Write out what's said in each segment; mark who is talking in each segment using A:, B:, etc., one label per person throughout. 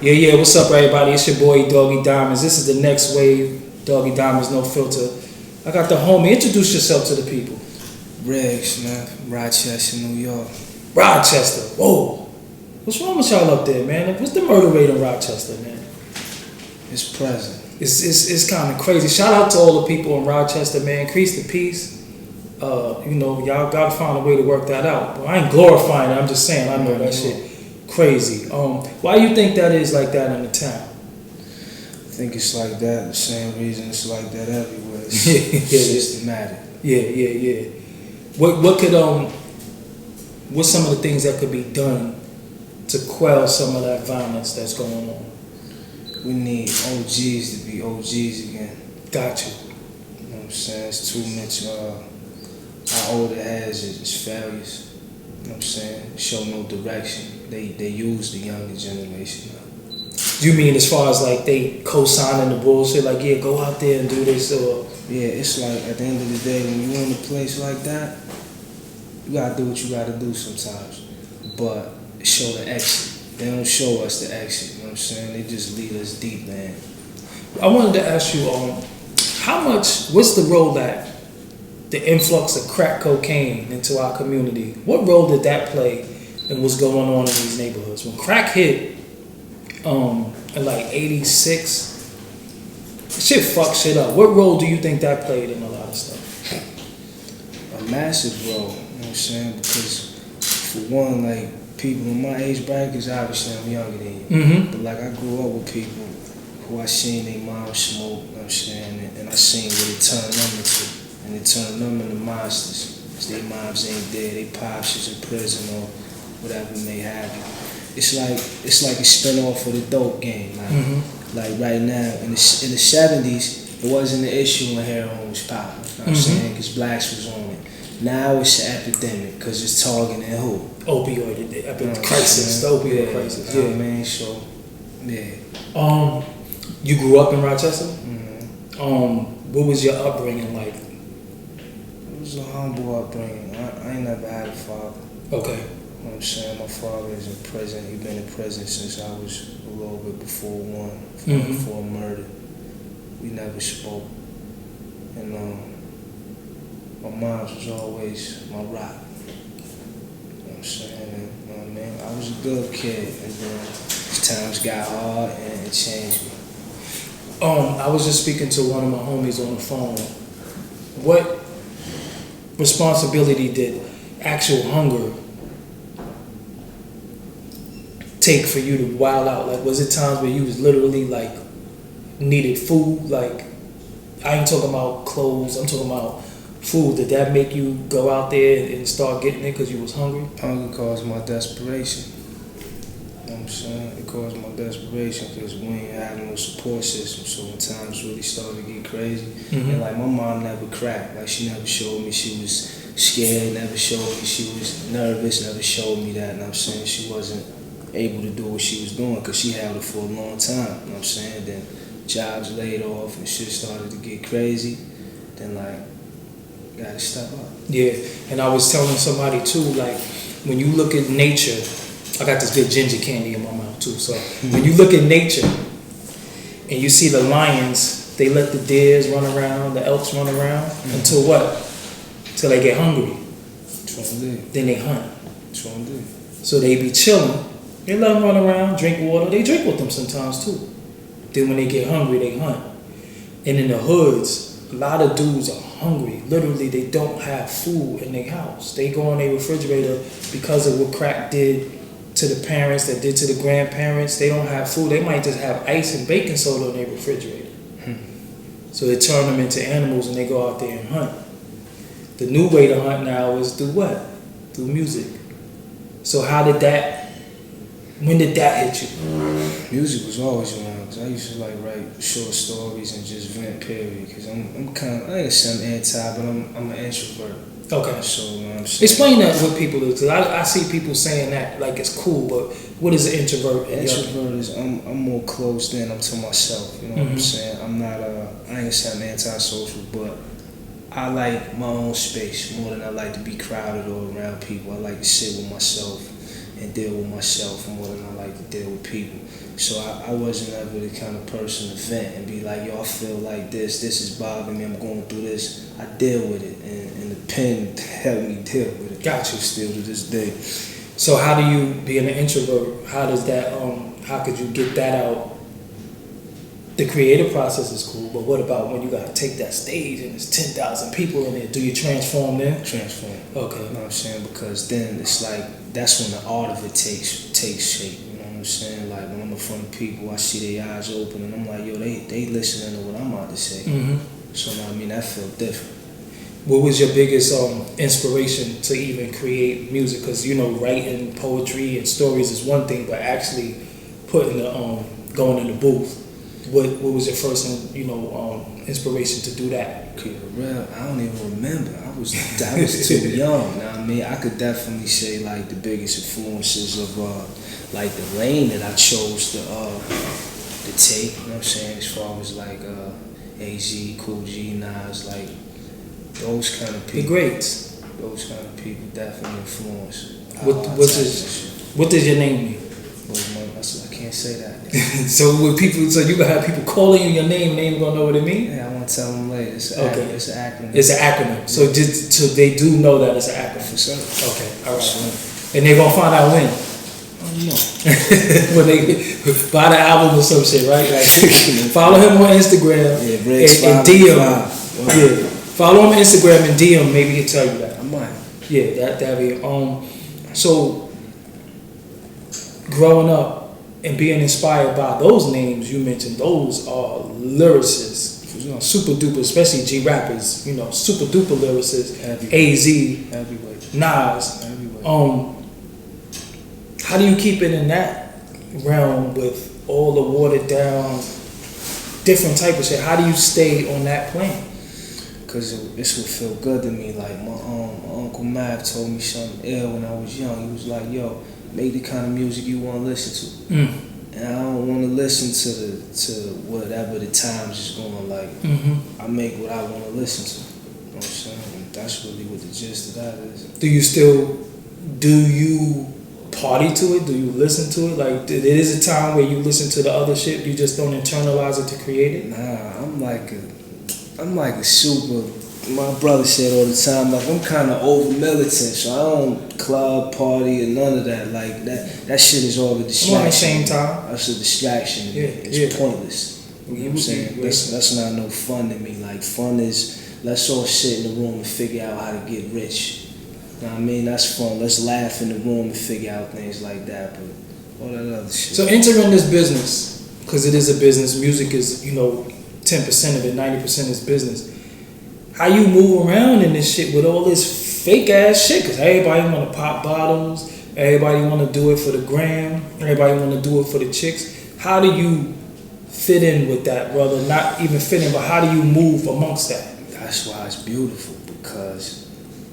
A: Yeah, what's up everybody? It's your boy Doggie Diamonds. This is the next wave, Doggie Diamonds, no filter. I got the homie, introduce yourself to the people.
B: Rigz, man, Rochester, New York.
A: Rochester, whoa. What's wrong with y'all up there, man? What's the murder rate in Rochester, man?
B: It's present.
A: It's kind of crazy. Shout out to all the people in Rochester, man. Increase the peace. Y'all gotta find a way to work that out. Well, I ain't glorifying it, I'm just saying, I know that shit crazy. Why you think that is like that in the town?
B: I think it's like that the same reason it's like that everywhere. It's systematic.
A: Yeah. What's some of the things that could be done to quell some of that violence that's going on?
B: We need OGs to be OGs again.
A: Got you.
B: You know what I'm saying? It's too much our older heads is failures. You know what I'm saying? Show no direction. They use the younger generation now.
A: You mean as far as like they co-signing the bullshit, like yeah, go out there and do this, or
B: yeah, it's like at the end of the day when you in a place like that, you gotta do what you gotta do sometimes. But show the exit. They don't show us the exit, you know what I'm saying? They just lead us deep, man.
A: I wanted to ask you, what's the role that the influx of crack cocaine into our community, what role did that play in what's going on in these neighborhoods? When crack hit in like 86, shit fucked shit up. What role do you think that played in a lot of stuff?
B: A massive role, you know what I'm saying? Because for one, like people in my age brackets, obviously I'm younger than you.
A: Mm-hmm.
B: But like I grew up with people who I seen their mom smoke, you know what I'm saying? And I seen what it turned them into. And it turned them into monsters. Cause their moms ain't dead, they pops is in prison or whatever may have you. It's like a spin-off of the dope game. Like right now, in the 70s, it wasn't an issue when heroin was popping. You know what I'm saying? Because blacks was on it. Now it's an epidemic because it's targeting who?
A: Opioid crisis, the opioid crisis.
B: Yeah, I mean, so yeah.
A: You grew up in Rochester.
B: Mm-hmm.
A: What was your upbringing like?
B: It was a humble upbringing. I ain't never had a father.
A: Okay.
B: You know what I'm saying? My father is in prison. He's been in prison since I was a little bit before before murder. We never spoke. And my mom was always my rock. You know what I'm saying? And, you know what I mean? I was a good kid. And then as times got hard and it changed me.
A: I was just speaking to one of my homies on the phone. What responsibility did actual hunger take for you to wild out? Like, was it times where you was literally like needed food? Like, I ain't talking about clothes, I'm talking about food. Did that make you go out there and start getting it because you was hungry?
B: Hunger caused my desperation. You know what I'm saying? It caused my desperation because we ain't had no support system. So when times really started to get crazy, and like my mom never cracked. Like she never showed me she was scared, never showed me she was nervous, never showed me that. You know what I'm saying? She wasn't able to do what she was doing because she held it for a long time. You know what I'm saying? Then jobs laid off and shit started to get crazy. Then like, gotta step up.
A: Yeah, and I was telling somebody too, like when you look at nature, I got this good ginger candy in my mouth too. So when you look at nature and you see the lions, they let the deers run around, the elks run around until what? Till they get hungry. Then they hunt. So they be chilling. They let them run around, drink water. They drink with them sometimes too. Then when they get hungry, they hunt. And in the hoods, a lot of dudes are hungry. Literally, they don't have food in their house. They go in their refrigerator because of what crack did to the parents, that did to the grandparents. They don't have food. They might just have ice and baking soda in their refrigerator. So they turn them into animals and they go out there and hunt. The new way to hunt now is through what? Through music. So when did that hit you?
B: Music was always around because I used to like write short stories and just vent, period. Because I'm kind of, I ain't say I'm anti, but I'm an introvert.
A: Okay.
B: So, you know what I'm saying?
A: Explain that with people, because I see people saying that like it's cool, but what is an introvert?
B: Introvert is I'm more closed in. I'm to myself. You know what I'm saying? I'm not I ain't saying I'm antisocial, but I like my own space more than I like to be crowded or around people. I like to sit with myself and deal with myself more than I like to deal with people. So I wasn't ever the kind of person to vent and be like, yo, I feel like this is bothering me, I'm going through this. I deal with it, and the pen helped me deal with it.
A: Got you.
B: Still to this day.
A: So how do you, being an introvert, how does that, how could you get that out? The creative process is cool, but what about when you gotta take that stage and there's 10,000 people in there? Do you transform then?
B: Transform.
A: Okay.
B: You know what I'm saying? Because then it's like, that's when the art of it takes shape. You know what I'm saying? Like when I'm in front of people, I see their eyes open and I'm like, yo, they listening to what I'm about to say. So you know what I mean, that felt different.
A: What was your biggest inspiration to even create music? Because you know, writing poetry and stories is one thing, but actually putting the going in the booth. What was your first inspiration to do that?
B: Okay, real, I don't even remember. I was too young. You know what I mean? I could definitely say like the biggest influences of like the lane that I chose to take. You know what I'm saying? As far as like AZ, Cool G, Nas, like those kind of people.
A: The greats.
B: Those kind of people definitely influence.
A: What does your name mean?
B: I can't say that.
A: So you gonna have people calling you your name and they ain't gonna know what it means?
B: Yeah, I want to tell them later. It's an acronym.
A: It's an acronym. Yeah. So they do know that it's an acronym.
B: For sure.
A: Okay, all right. Sure. And they're gonna find out when? When they buy the album or some shit, right? Like, follow him on Instagram and DM. Yeah, follow him on Instagram and DM. Maybe he'll tell you that.
B: I might.
A: Yeah, that'd be. So growing up and being inspired by those names you mentioned, those are lyricists, super duper, especially G rappers. You know, super duper lyricists. AZ, Nas. How do you keep it in that realm with all the watered down, different type of shit? How do you stay on that plane?
B: Because this would feel good to me. Like my Uncle Mav told me something ill when I was young. He was like, yo, make the kind of music you want to listen to. And I don't want to listen to whatever the times is going like. I make what I want to listen to. You know what I'm saying? And that's really what the gist of that is.
A: Do you party to it? Do you listen to it? Like, there is a time where you listen to the other shit, you just don't internalize it to create it?
B: Nah, I'm like a super, my brother said all the time, like I'm kind of over militant, so I don't club, party, or none of that. Like that shit is all a distraction.
A: At the same time.
B: That's a distraction. It's pointless. You know what I'm saying? That's not no fun to me. Like fun is, let's all sit in the room and figure out how to get rich. You know what I mean? That's fun. Let's laugh in the room and figure out things like that. But all that other shit.
A: So entering this business, because it is a business, music is, 10% of it, 90% is business. How you move around in this shit with all this fake ass shit? Because everybody want to pop bottles, everybody want to do it for the gram, everybody want to do it for the chicks. How do you fit in with that, brother? Not even fit in, but how do you move amongst that?
B: That's why it's beautiful, because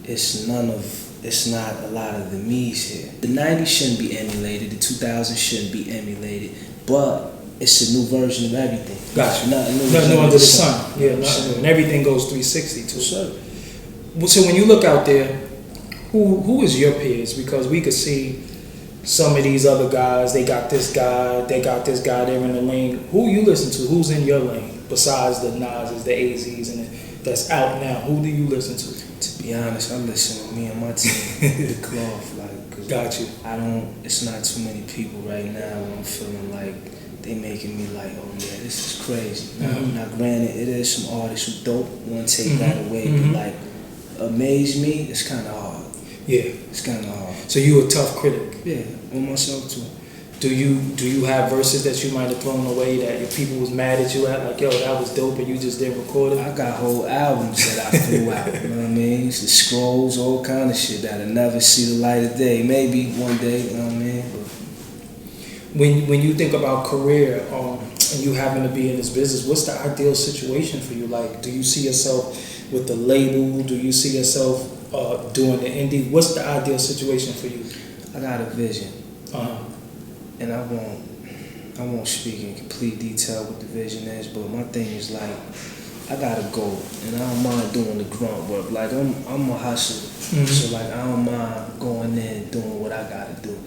B: it's not a lot of the me's here. The 90s shouldn't be emulated, the 2000s shouldn't be emulated, but it's a new version of everything.
A: Gotcha.
B: Nothing
A: new under the sun. Yeah, nothing new. And everything goes 360 too.
B: Sure.
A: So when you look out there, who is your peers? Because we could see some of these other guys, they got this guy, they're in the lane. Who you listen to? Who's in your lane? Besides the Nas's, the AZs, and that's out now. Who do you listen to?
B: To be honest, I listen to me and my team, the cloth. Like,
A: got you.
B: It's not too many people right now where I'm feeling like they making me like, oh yeah, this is crazy. Now granted, it is some artists who dope, want to take that away, but like, amaze me, it's kind of hard.
A: Yeah.
B: It's kind of hard.
A: So you a tough critic?
B: Yeah, on myself too.
A: Do you have verses that you might have thrown away that your people was mad at you at? Like, yo, that was dope and you just didn't record it?
B: I got whole albums that I threw out, you know what I mean? The scrolls, all kind of shit that'll never see the light of day. Maybe one day, you know what I mean? But
A: when you think about career and you having to be in this business, what's the ideal situation for you? Like, do you see yourself with the label? Do you see yourself doing the indie? What's the ideal situation for you?
B: I got a vision, and I won't speak in complete detail what the vision is, but my thing is like, I got a goal, and I don't mind doing the grunt work. Like I'm a hustler, so like I don't mind going in and doing what I gotta do.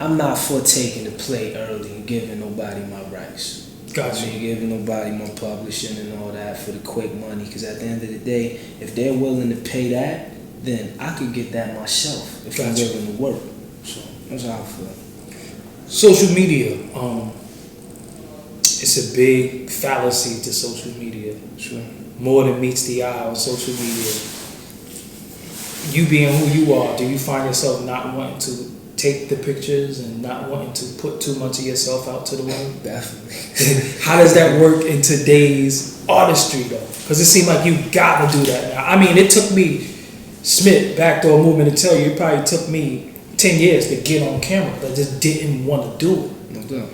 B: I'm not for taking the play early and giving nobody my rights.
A: Gotcha.
B: I mean, giving nobody my publishing and all that for the quick money. Because at the end of the day, if they're willing to pay that, then I could get that myself if I'm willing to work. So that's how I feel.
A: Social media. It's a big fallacy to social media.
B: Sure.
A: More than meets the eye on social media. You being who you are, do you find yourself not wanting to take the pictures and not wanting to put too much of yourself out to the world?
B: Definitely.
A: How does that work in today's artistry though? Because it seems like you gotta do that now. I mean, it took me, Smith, Backdoor Movement, to tell you, it probably took me 10 years to get on camera. I just didn't want to do it.
B: No doubt.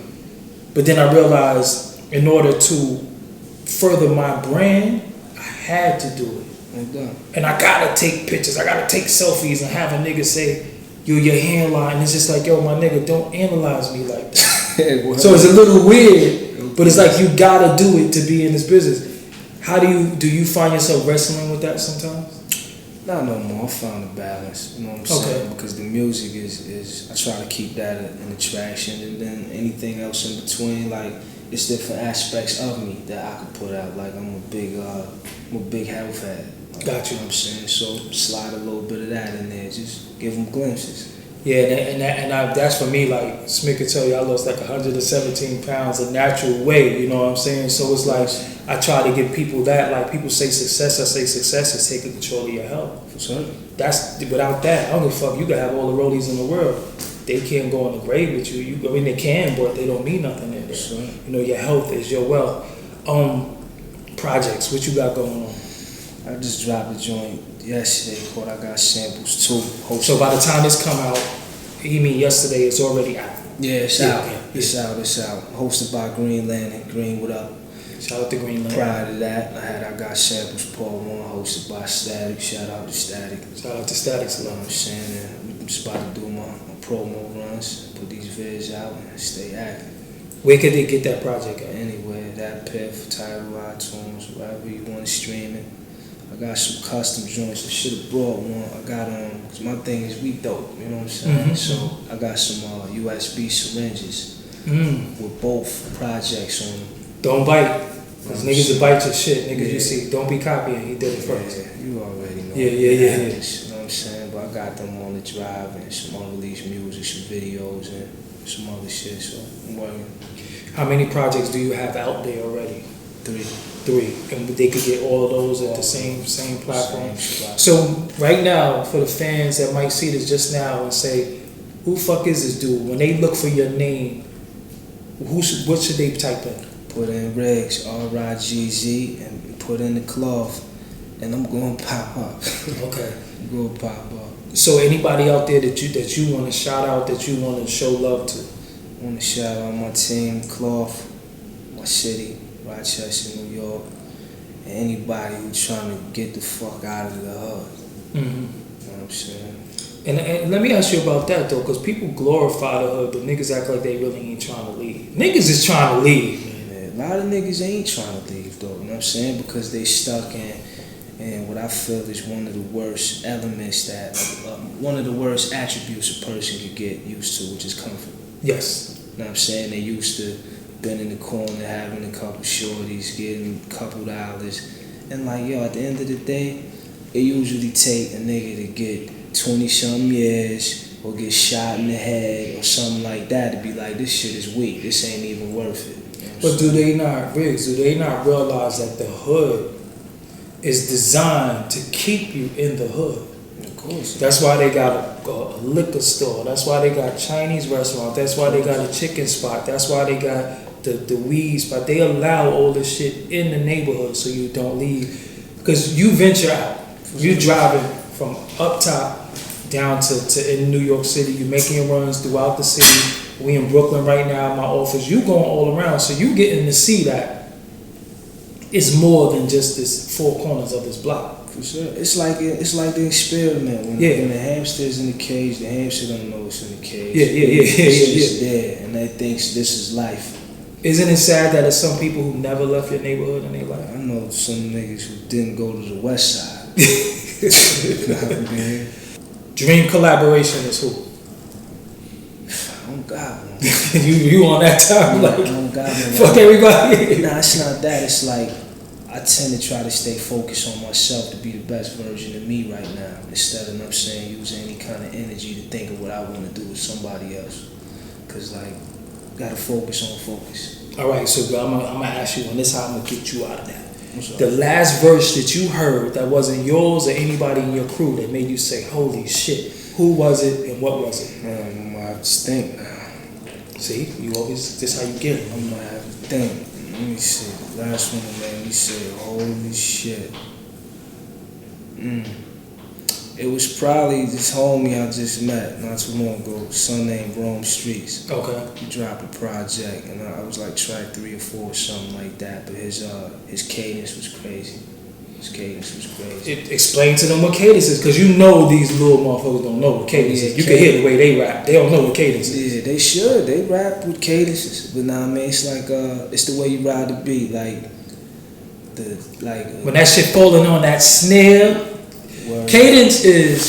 A: But then I realized in order to further my brand, I had to do it.
B: No doubt.
A: And I gotta take pictures, I gotta take selfies and have a nigga say, yo, your hairline. It's just like, yo, my nigga, don't analyze me like that. So it's a little weird, but it's like you gotta do it to be in this business. How do you find yourself wrestling with that sometimes?
B: Not no more. I found a balance. You know what I'm saying? Because the music is I try to keep that an attraction, and then anything else in between, like it's different aspects of me that I could put out. Like I'm a big health head. Like,
A: Got you.
B: You know what I'm saying? So slide a little bit of that in there. Just give them glimpses.
A: Yeah, and that's for me. Like Smith could tell you, I lost like 117 pounds a natural way. You know what I'm saying? So it's like I try to give people that. Like people say success, I say success is taking control of your health.
B: For sure.
A: That's without that, I don't give a fuck. You can have all the rollies in the world. They can't go in the grave with you. I mean, they can, but they don't mean nothing in there.
B: Sure.
A: You know, your health is your wealth. Projects, what you got going on?
B: I just dropped a joint yesterday called I Got Samples 2.
A: So by the time this come out, you mean yesterday, it's already out?
B: Yeah, it's out. It's out. Hosted by Greenland and Green, what up?
A: Shout out to Greenland.
B: Prior to that, I Got Samples Part 1, hosted by Static. Shout out to Static.
A: Shout out to Static.
B: You know what I'm saying? I'm just about to do my promo runs, put these vids out, and stay active.
A: Where could they get that project at?
B: Anywhere, that Piff, Tidal, iTunes, wherever you want to stream it. I got some custom joints. I should have brought one. I got cause my thing is we dope, you know what I'm saying? So I got some USB syringes with both projects on them.
A: Don't bite, cause niggas will bite your shit. Niggas, you see, don't be copying. He did it first.
B: Yeah, you already know.
A: Yeah.
B: You know what I'm saying? But I got them on the drive and some unreleased music, some videos, and some other shit. So I'm working.
A: How many projects do you have out there already?
B: 3.
A: And they could get all of those at the same platform. So right now, for the fans that might see this just now and say, "Who fuck is this dude?" When they look for your name, what should they type in?
B: Put in Rigz, RIGZ, and put in the cloth, and I'm gonna pop up.
A: Okay.
B: I'm gonna pop up.
A: So anybody out there that you want to shout out, that you want to show love to?
B: I want to shout out my team, Cloth, my city, Rochester, New York, and anybody who's trying to get the fuck out of the hood. You know what I'm saying?
A: And let me ask you about that though, because people glorify the hood, but niggas act like they really ain't trying to leave. Niggas is trying to leave.
B: Man, a lot of niggas ain't trying to leave though, you know what I'm saying? Because they stuck in what I feel is one of the worst elements one of the worst attributes a person could get used to, which is comfort.
A: Yes.
B: You know what I'm saying? They used to been in the corner having a couple shorties, getting a couple dollars. And like, yo, at the end of the day, it usually take a nigga to get 20-something years or get shot in the head or something like that to be like, this shit is weak, this ain't even worth it. You know
A: but do they not realize that the hood is designed to keep you in the hood?
B: Of course.
A: That's why they got a liquor store. That's why they got Chinese restaurant. That's why they got a chicken spot. That's why they got the weed spot. They allow all this shit in the neighborhood so you don't leave. Because you venture out. You driving from up top down to in New York City. You making runs throughout the city. We in Brooklyn right now in my office. You going all around. So you getting to see that it's more than just this four corners of this block.
B: For sure. It's like the experiment. When the hamster's in the cage, the hamster don't know it's in the cage. It's there, and they thinks this is life.
A: Isn't it sad that there's some people who never left your neighborhood in their life?
B: I know some niggas who didn't go to the west side.
A: Dream collaboration is who?
B: Oh God, man.
A: you on that time like
B: oh God, man.
A: Fuck everybody.
B: Nah, it's not that. It's like I tend to try to stay focused on myself to be the best version of me right now, instead of, you know what I'm saying, using any kind of energy to think of what I want to do with somebody else. Cause like, gotta focus on focus.
A: All right, so I'm gonna ask you, and this is how I'm gonna get you out of that. The last verse that you heard that wasn't yours or anybody in your crew that made you say, "Holy shit!" Who was it and what was it?
B: I'm gonna have to think now.
A: See, you always this how you get it.
B: I'm gonna have to think. Let me see. The last one that made me say, "Holy shit." It was probably this homie I just met not too long ago, son named Rome Streets.
A: Okay.
B: He dropped a project, and I was like track 3 or 4 or something like that. But his cadence was crazy.
A: Explain to them what cadence is, because you know these little motherfuckers don't know what cadence is. You can hear the way they rap. They don't know what cadence is.
B: Yeah, they should. They rap with cadences, but nah, I mean, it's like it's the way you ride the beat,
A: when that shit falling on that snare.
B: Word.
A: Cadence is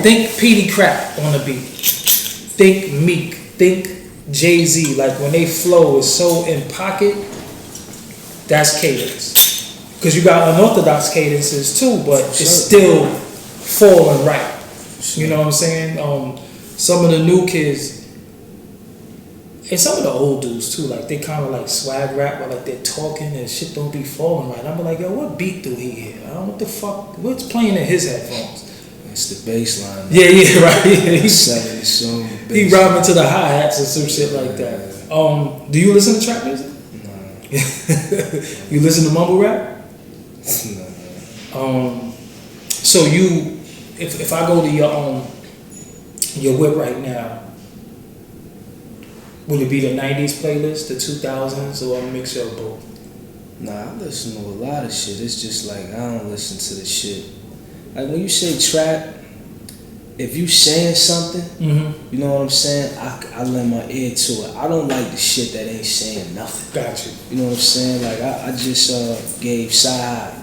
A: think Petey Crap on the beat, think Meek, think Jay-Z. Like when they flow is so in pocket, that's cadence. Because you got unorthodox cadences too, but it's still falling right. You know what I'm saying? Some of the new kids and some of the old dudes too, like they kind of like swag rap, but like they're talking and shit don't be falling right. I'm like, yo, what beat do he hear? I don't know what the fuck, what's playing in his headphones?
B: It's the bass line.
A: Yeah, right.
B: He's selling his song.
A: He rhyming to the hi-hats and some shit like that. Do you listen to trap music?
B: No.
A: You listen to mumble rap?
B: No.
A: So you, if I go to your whip right now, will it be the 90s playlist, the 2000s, or a mixture of both?
B: Nah, I listen to a lot of shit. It's just like, I don't listen to the shit. Like when you say trap, if you saying something, you know what I'm saying? I lend my ear to it. I don't like the shit that ain't saying nothing.
A: Got you.
B: You know what I'm saying? Like I just gave Side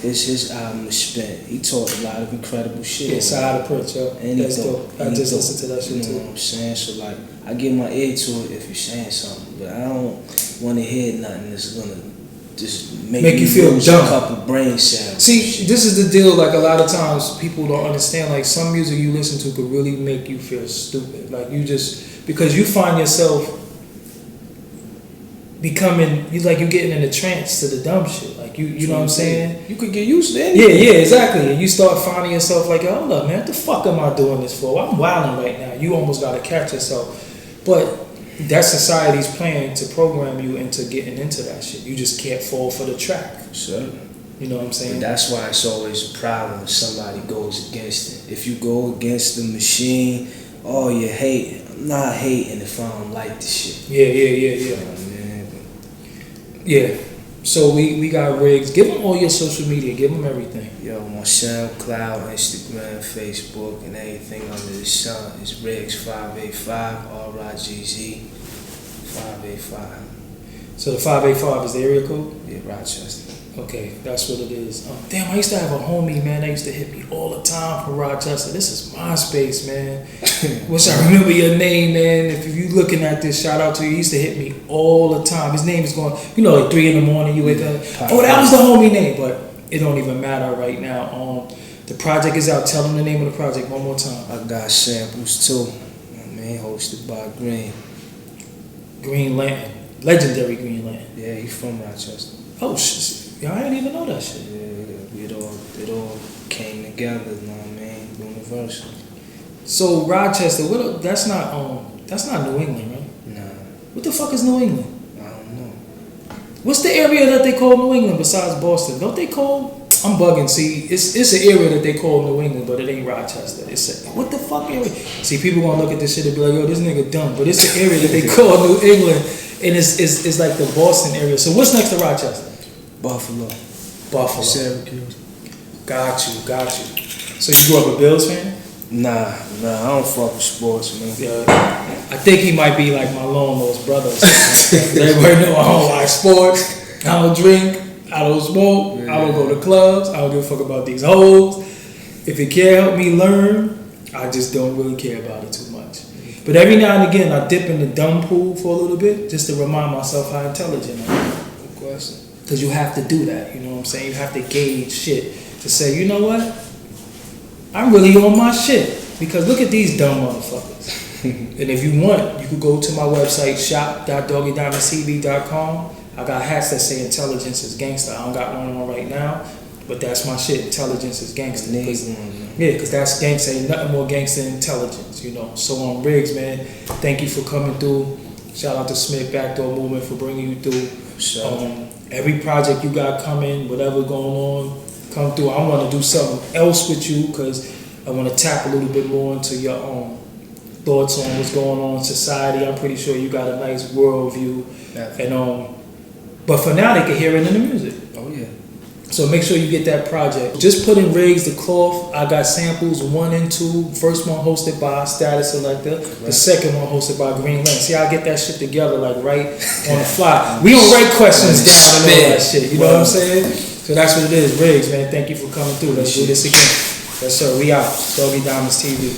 B: his album to spin. He taught a lot of incredible shit.
A: Yeah, Side the Prince, yo. That's dope. I just listened to that shit too.
B: You know what I'm saying? So like, I give my ear to it if you're saying something, but I don't want to hear nothing that's gonna just make you feel dumb. A couple brain cells.
A: See, this is the deal. Like a lot of times, people don't understand. Like some music you listen to could really make you feel stupid. Like you just because you find yourself becoming you getting in a trance to the dumb shit. Like you know what I'm saying?
B: You could get used to anything.
A: Yeah, exactly. And you start finding yourself like, oh look, man, what the fuck am I doing this for? I'm wilding right now. You almost gotta catch yourself. But that society's plan to program you into getting into that shit. You just can't fall for the track.
B: Sure.
A: You know what I'm saying?
B: And that's why it's always a problem if somebody goes against it. If you go against the machine, oh, you hate. I'm not hating if I don't like the shit.
A: Yeah.
B: You know what I mean?
A: Yeah. So we got Rigz. Give them all your social media. Give them everything.
B: Yo, my SoundCloud, Instagram, Facebook, and anything under the sun is Rigz585, RIGZ 585.
A: So the 585 is the area code?
B: Yeah, Rochester.
A: Okay, that's what it is. Damn, I used to have a homie, man, that used to hit me all the time from Rochester. This is MySpace, man. Wish I remember your name, man. If you looking at this, shout out to you. He used to hit me all the time. His name is going, like 3 in the morning, you wake up. Oh, that was the homie name, but it don't even matter right now. The project is out. Tell them the name of the project one more time.
B: I got samples too. Hosted by
A: Green Lantern. Legendary Green Lantern.
B: Yeah, he from Rochester.
A: Oh, shit. Y'all didn't even know that shit.
B: Yeah, it all came together, you know what I mean? Universal.
A: So Rochester, that's not New England, right?
B: Nah.
A: What the fuck is New England?
B: I don't know.
A: What's the area that they call New England besides Boston? Don't they call? I'm bugging. See, it's an area that they call New England, but it ain't Rochester. What the fuck area? See, people gonna look at this shit and be like, yo, this nigga dumb. But it's an area that they call New England, and it's like the Boston area. So what's next to Rochester?
B: Buffalo.
A: Buffalo.
B: Syracuse.
A: Got you. So you grew up a Bills fan?
B: Nah, I don't fuck with sports, man.
A: Yeah. I think he might be like my long-lost brother. Everybody know I don't like sports. I don't drink. I don't smoke. Yeah. I don't go to clubs. I don't give a fuck about these hoes. If it can't help me learn, I just don't really care about it too much. But every now and again, I dip in the dumb pool for a little bit just to remind myself how intelligent I am.
B: Good question.
A: Because you have to do that, you know what I'm saying? You have to gauge shit to say, you know what? I'm really on my shit. Because look at these dumb motherfuckers. And if you want, you could go to my website, shop.doggiediamondtv.com. I got hats that say intelligence is gangster. I don't got one on right now, but that's my shit. Intelligence is gangster. Yeah, because that's gangster. Ain't nothing more gangster than intelligence, you know. So on Rigz, man, thank you for coming through. Shout out to Smith Backdoor Movement for bringing you through.
B: Sure.
A: Every project you got coming, whatever going on, come through. I want to do something else with you because I want to tap a little bit more into your thoughts on what's going on in society. I'm pretty sure you got a nice worldview. And but for now, they can hear it in the music.
B: Oh, yeah.
A: So make sure you get that project. Just put in Rigz the cloth. I got samples 1 and 2. First one hosted by Status Selector. Right. The second one hosted by Green Lane. See, I get that shit together like right on the fly. We don't write questions down and all that shit. You know what I'm saying? So that's what it is. Rigz, man. Thank you for coming through. Let's do this again. Yes, sir. We out. Doggie Diamonds TV.